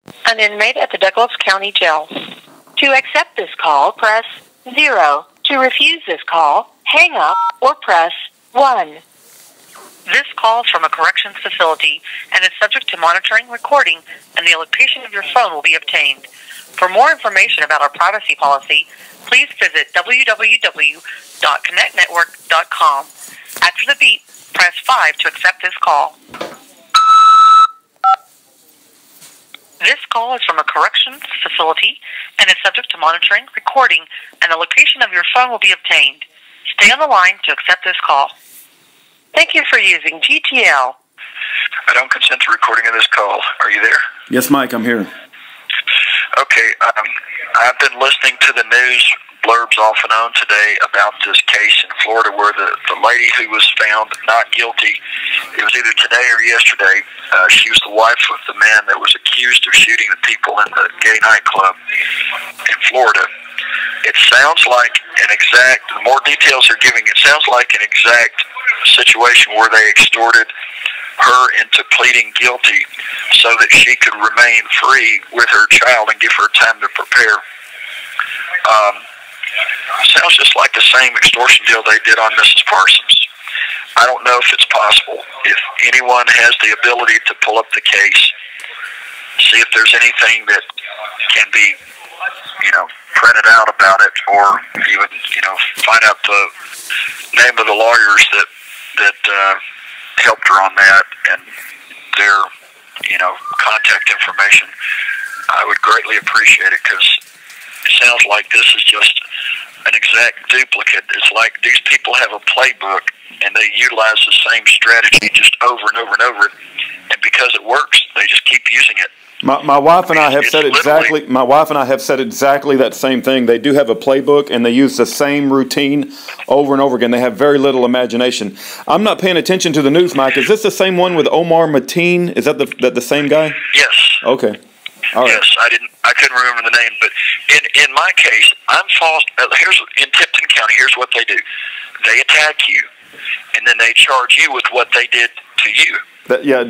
An inmate at the Douglas County Jail. To accept this call, press 0. To refuse this call, hang up or press 1. This call is from a corrections facility and is subject to monitoring, recording, and the location of your phone will be obtained. For more information about our privacy policy, please visit www.connectnetwork.com. After the beep, press 5 to accept this call. This call is from a corrections facility and is subject to monitoring, recording, and the location of your phone will be obtained. Stay on the line to accept this call. Thank you for using GTL. I don't consent to recording of this call. Are you there? Yes, Mike, I'm here. Okay, I've been listening to the news blurbs off and on today about this case in Florida where the lady who was found not guilty, it was either today or yesterday, she was the wife of the man that was accused of shooting the people in the gay nightclub in Florida. It sounds like the more details they're giving, it sounds like an exact situation where they extorted her into pleading guilty so that she could remain free with her child and give her time to prepare. Sounds just like the same extortion deal they did on Mrs. Parsons. I don't know if it's possible. If anyone has the ability to pull up the case, see if there's anything that can be, printed out about it, or even, find out the name of the lawyers that helped her on that and their, contact information, I would greatly appreciate it, because it sounds like this is just an exact duplicate. It's like these people have a playbook and they utilize the same strategy just over and over and over, and because it works, they just keep using it. My wife and I have said exactly. My wife and I have said exactly that same thing. They do have a playbook, and they use the same routine over and over again. They have very little imagination. I'm not paying attention to the news, Mike. Is this the same one with Omar Mateen? Is that the same guy? Yes. Okay. All right. Yes, I couldn't remember the name, but in my case, I'm false. Here's in Tipton County. Here's what they do: they attack you, and then they charge you with what they did to you.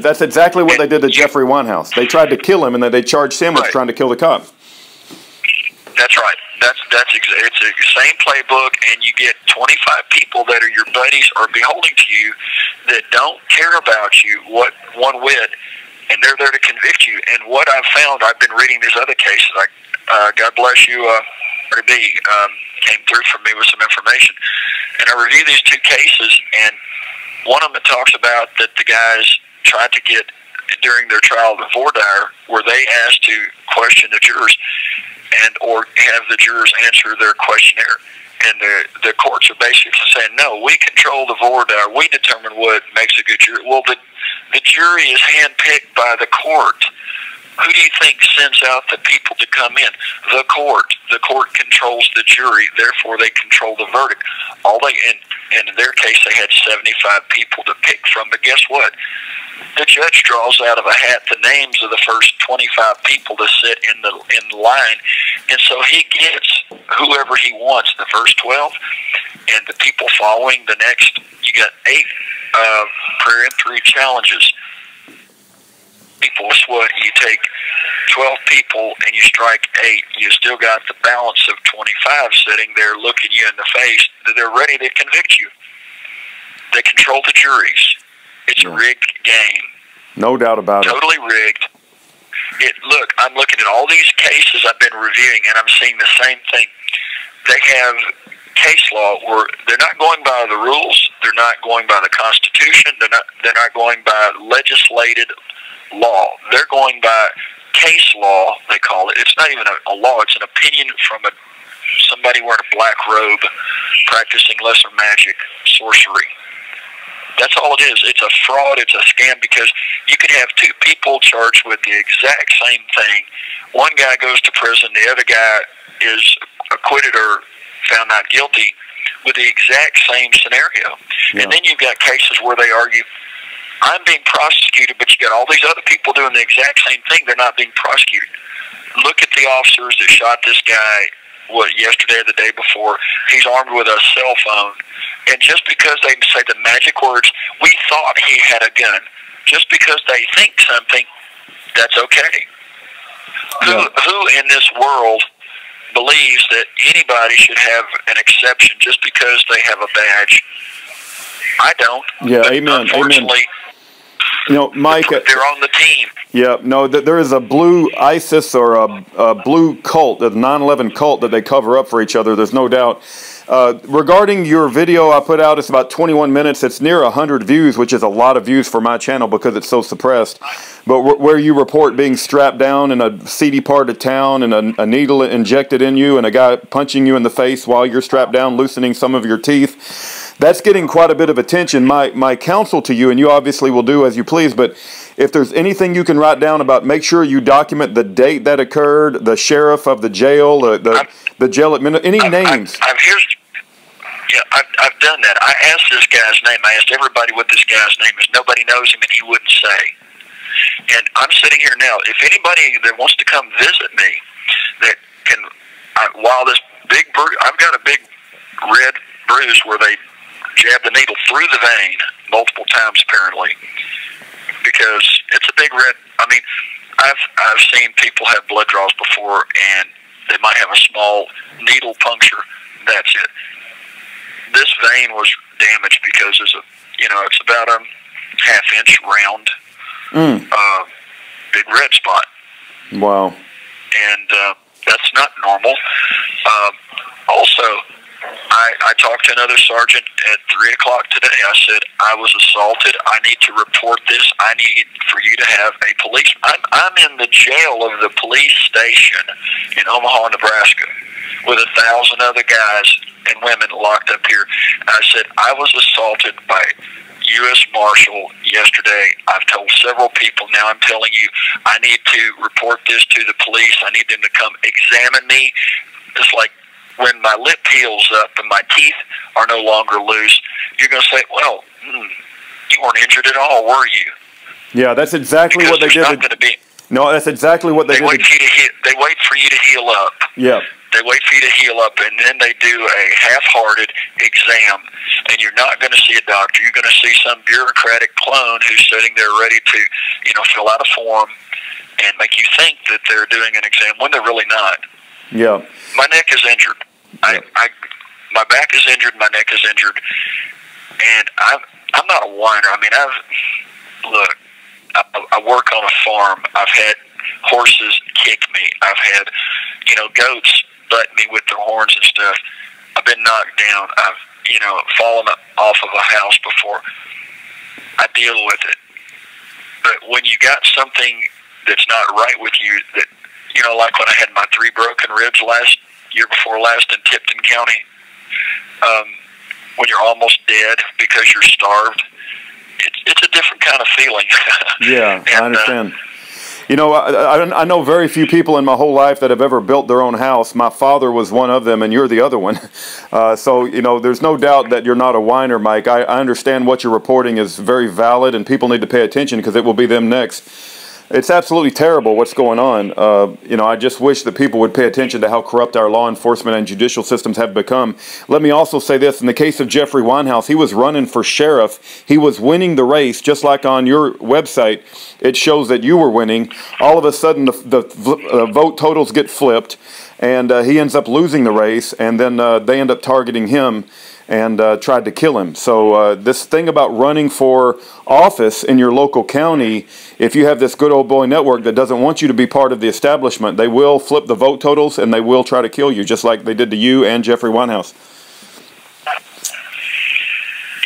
That's exactly what they did to Jeffrey Winehouse. They tried to kill him, and then they charged him with trying to kill the cop. That's right. It's the same playbook, and you get 25 people that are your buddies or beholding to you that don't care about you one whit, and they're there to convict you. And what I've found, I've been reading these other cases. God bless you, came through for me with some information, and I reviewed these two cases, and one of them talks about that the guys tried to get, during their trial of voir dire, where they asked to question the jurors or have the jurors answer their questionnaire. And the courts are basically saying, no, we control the voir dire. We determine what makes a good jury. Well, the jury is handpicked by the court. Who do you think sends out the people to come in? The court. The court controls the jury. Therefore, they control the verdict. And in their case, they had 75 people to pick from. But guess what? The judge draws out of a hat the names of the first 25 people to sit in the line, and so he gets whoever he wants, the first 12, and the people following the next. You got 8 peremptory challenges. People, guess what? You take 12 people and you strike 8. You still got the balance of 25 sitting there looking you in the face. They're ready to convict you. They control the juries. It's a rigged game. No doubt about it. Totally rigged. Look, I'm looking at all these cases I've been reviewing, and I'm seeing the same thing. They have case law where they're not going by the rules. They're not going by the Constitution. They're not going by legislated law. They're going by case law, they call it. It's not even a law. It's an opinion from somebody wearing a black robe practicing lesser magic, sorcery. That's all it is. It's a fraud. It's a scam, because you can have 2 people charged with the exact same thing. One guy goes to prison. The other guy is acquitted or found not guilty with the exact same scenario. Yeah. And then you've got cases where they argue, I'm being prosecuted, but you got all these other people doing the exact same thing. They're not being prosecuted. Look at the officers that shot this guy, yesterday or the day before. He's armed with a cell phone. And just because they say the magic words, we thought he had a gun. Just because they think something, that's okay. Who in this world believes that anybody should have an exception just because they have a badge? I don't. Yeah, but amen. Unfortunately, Mike, they're on the team. Yeah, no, there is a blue ISIS or a blue cult, a 9/11 cult that they cover up for each other. There's no doubt. Regarding your video I put out, it's about 21 minutes. It's near 100 views, which is a lot of views for my channel because it's so suppressed. But where you report being strapped down in a seedy part of town and a needle injected in you and a guy punching you in the face while you're strapped down, loosening some of your teeth, that's getting quite a bit of attention. My counsel to you, and you obviously will do as you please, but if there's anything you can write down about, make sure you document the date that occurred, the sheriff of the jail, the jail any names. I've done that. I asked this guy's name. I asked everybody what this guy's name is. Nobody knows him, and he wouldn't say. And I'm sitting here now. If anybody that wants to come visit me, that can, while this big bruise, I've got a big red bruise where they jabbed the needle through the vein multiple times, apparently, because it's a big red. I mean, I've seen people have blood draws before, and they might have a small needle puncture. That's it. This vein was damaged because it's about a half-inch round, big red spot. Wow. And that's not normal. Also, I talked to another sergeant at 3 o'clock today. I said, I was assaulted. I need to report this. I need for you to have a police. I'm in the jail of the police station in Omaha, Nebraska, with 1,000 other guys and women locked up here. I said, I was assaulted by U.S. Marshal yesterday. I've told several people. Now I'm telling you, I need to report this to the police. I need them to come examine me. It's like when my lip heals up and my teeth are no longer loose, you're going to say, well, you weren't injured at all, were you? Yeah, that's exactly because what they did. Not going to be. No, that's exactly what they did. They wait for you to heal up. Yeah. They wait for you to heal up, and then they do a half-hearted exam, and you're not going to see a doctor. You're going to see some bureaucratic clone who's sitting there ready to, fill out a form and make you think that they're doing an exam when they're really not. Yeah. My neck is injured. Yeah. My back is injured. My neck is injured, and I'm not a whiner. I mean, I work on a farm. I've had horses kick me. I've had, goats butt me with their horns and stuff. I've been knocked down. I've, fallen off of a house before. I deal with it. But when you got something that's not right with you, that, like when I had my 3 broken ribs year before last in Tipton County, when you're almost dead because you're starved, it's a different kind of feeling. Yeah, I understand. I know very few people in my whole life that have ever built their own house. My father was one of them, and you're the other one. So, there's no doubt that you're not a whiner, Mike. I understand what you're reporting is very valid, and people need to pay attention because it will be them next. It's absolutely terrible what's going on. I just wish that people would pay attention to how corrupt our law enforcement and judicial systems have become. Let me also say this. In the case of Jeffrey Winehouse, he was running for sheriff. He was winning the race, just like on your website. It shows that you were winning. All of a sudden, the vote totals get flipped, and he ends up losing the race, and then they end up targeting him and tried to kill him. So this thing about running for office in your local county, if you have this good old boy network that doesn't want you to be part of the establishment, they will flip the vote totals and they will try to kill you, just like they did to you and Jeffrey Winehouse.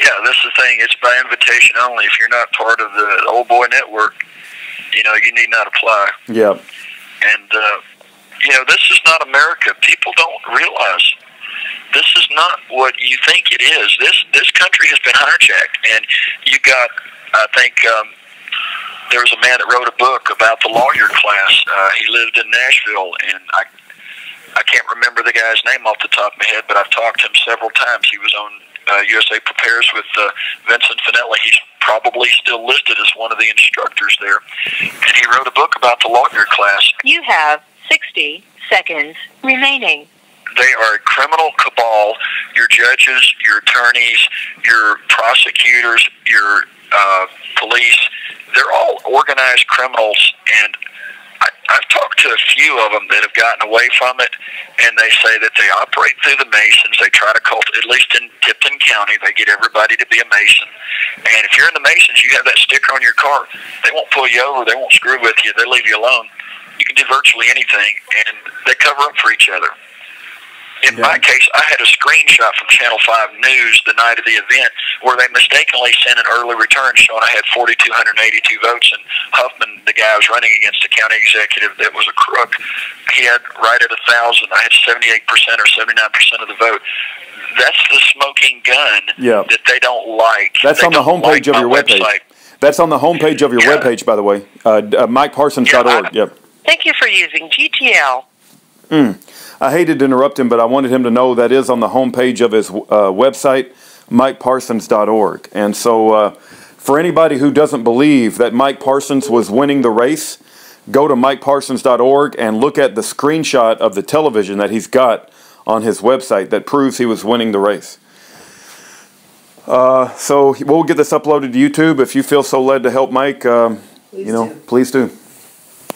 Yeah, this is the thing. It's by invitation only. If you're not part of the old boy network, you need not apply. Yeah. And, this is not America. People don't realize this is not what you think it is. This country has been hijacked, and you got, I think, there was a man that wrote a book about the lawyer class. He lived in Nashville, and I can't remember the guy's name off the top of my head, but I've talked to him several times. He was on USA Prepares with Vincent Finella. He's probably still listed as one of the instructors there, and he wrote a book about the lawyer class. You have 60 seconds remaining. They are a criminal cabal. Your judges, your attorneys, your prosecutors, your police, they're all organized criminals, and I've talked to a few of them that have gotten away from it, and they say that they operate through the Masons. They try to at least in Tipton County, they get everybody to be a Mason. And if you're in the Masons, you have that sticker on your car. They won't pull you over. They won't screw with you. They'll leave you alone. You can do virtually anything, and they cover up for each other. In my case, I had a screenshot from Channel 5 News the night of the event where they mistakenly sent an early return showing I had 4,282 votes, and Huffman, the guy I was running against, the county executive that was a crook, he had right at 1,000. I had 78% or 79% of the vote. That's the smoking gun that they don't like. That's on the homepage of your webpage. That's on the homepage of your webpage, by the way, MikeParsons.org. Yep. Thank you for using GTL. I hated to interrupt him, but I wanted him to know that is on the homepage of his website, MikeParsons.org. And so for anybody who doesn't believe that Mike Parsons was winning the race, go to MikeParsons.org and look at the screenshot of the television that he's got on his website that proves he was winning the race. So we'll get this uploaded to YouTube. If you feel so led to help Mike, please do.